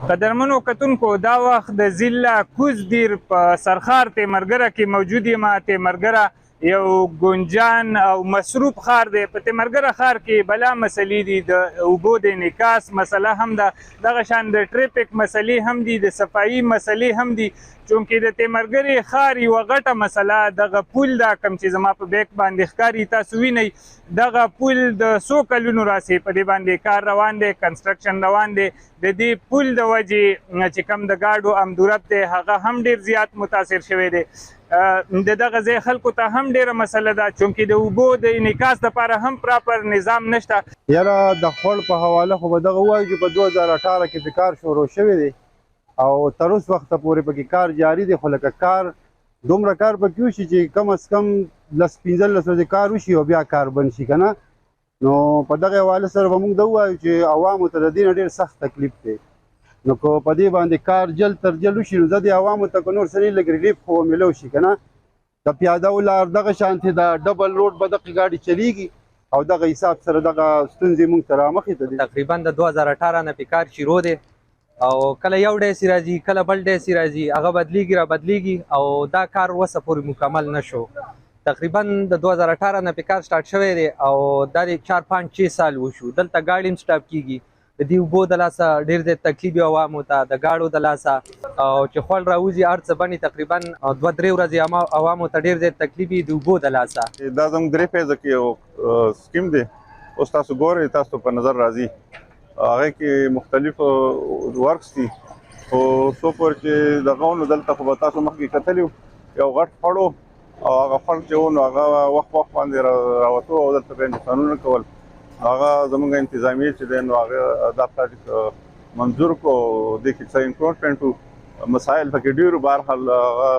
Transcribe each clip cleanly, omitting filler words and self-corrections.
قدرمنو کتونکو دا وخت د ضلع کوز دیر په سرخار تیمرګره کې موجود یم. تیمرګره یو ګنجان او مصروف ښار دی. په تیمرګره ښار کې بلا مسلې دي، د اوبو د انعکاس مسله هم ده، دغه شان د ټریفک مسلې هم دي، د صفایي مسلې هم دي. چونکې د تیمرګرې ښار یوه غټه مسله دغه پل ده، کوم چې زما په بیک باندې ښکاري، تاسو وینئ دغه پل د څو کلونو راسې په دې باندې کار روان دی، کنسټرکشن روان دی. د دې پل د وجې چې کوم د ګاډو امدورب دی هغه هم ډېر زیات متاثر شوی دی. د دغه ځای خلکو ته هم ډېره مسله ده، چونکې د اوبو د انعکاس دپاره هم پراپر نظام نشته. یاره د خوړ په حواله خو به دغه ووایو چې په 2018 کې په کار شروع شوی دی او تر اوس وخته پورې پکې کار جاري دی. خو لکه کار دومره کار پکې وشي چې کم از کم 10-15 ورځې کار وشي او بیا کار بند شي که نه. نو په دغه حواله سره به موږ دا ووایو چې عوامو ته د دې نه ډېر سخت تکلیف دی. نو که په دې باندې کار جلد تر جلد وشي نو زه د عوامو ته که نور څه نه لږ ریلیف خو میلو شي که نه. د پیاده لار دغه شانتې د ډبل روډ به دغه ګاډي چلیږي او دغه حساب سره دغه ستونزې موږ ته رامخې ته دي. تقریبا د 2018 نه پې کار شروع دی او کله یو ډیسي راځي کله بل ډیسي راځي، هغه بدلیږي را بدلیږي او دا کار وسه پورې مکمل نشو. تقریبا د 2018 نه پې کار سټارټ شوی دی او دا د 4-5-6 سال وشو. دلته ګاډي هم سټاپ کیږي، د دې اوبو د لاسه ډېر زیات تکلیف عوامو ته، د ګاډو د لاسه او چې خوړ راوځي هر څه بني. تقریبا 2-3 ورځې عوامو ته ډېر زیات تکلیف وي د اوبو د لاسه. دا زموږ 3 فیزه کې یو سکیم دی، اوس تاسو ګورئ، تاسو په نظر راځي هغه کې مختلف ورکس دي. خو څو پورې چې دغه نو دلته خو به تاسو مخکې کتلي یو غټ خړ و او هغه خړ چې و نو هغه وخت باندې راوتو او دلته به نقصانونه کول. هغه زموږ انتظامیه چې دی نو هغه دا پروجیکټ منظور کو، دې کې څه انکروچمنټ و، مسایل پکې ډېر و. بهرحال هغه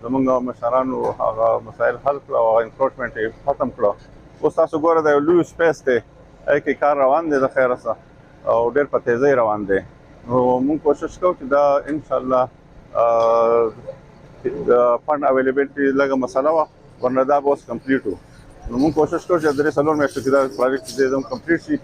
زموږ مشرانو هغه مسایل حل کړه او هغه انکروچمنټ یې ختم کړه. اوس تاسو ګوره دا یو لوی سپیس دی، هغې کې کار روان دی د خیره سره او ډېر په تیزۍ روان دی. نو موږ کوشش کوو چې دا انشاءالله د فنډ اویلیبلټي لږه مسله وه، ورنه دا به اوس کمپلیټ و. نو موږ کوشش کوو چې 3-4 میاشتو کې دا پروجیکټ چې دی زموږ کمپلیټ شي.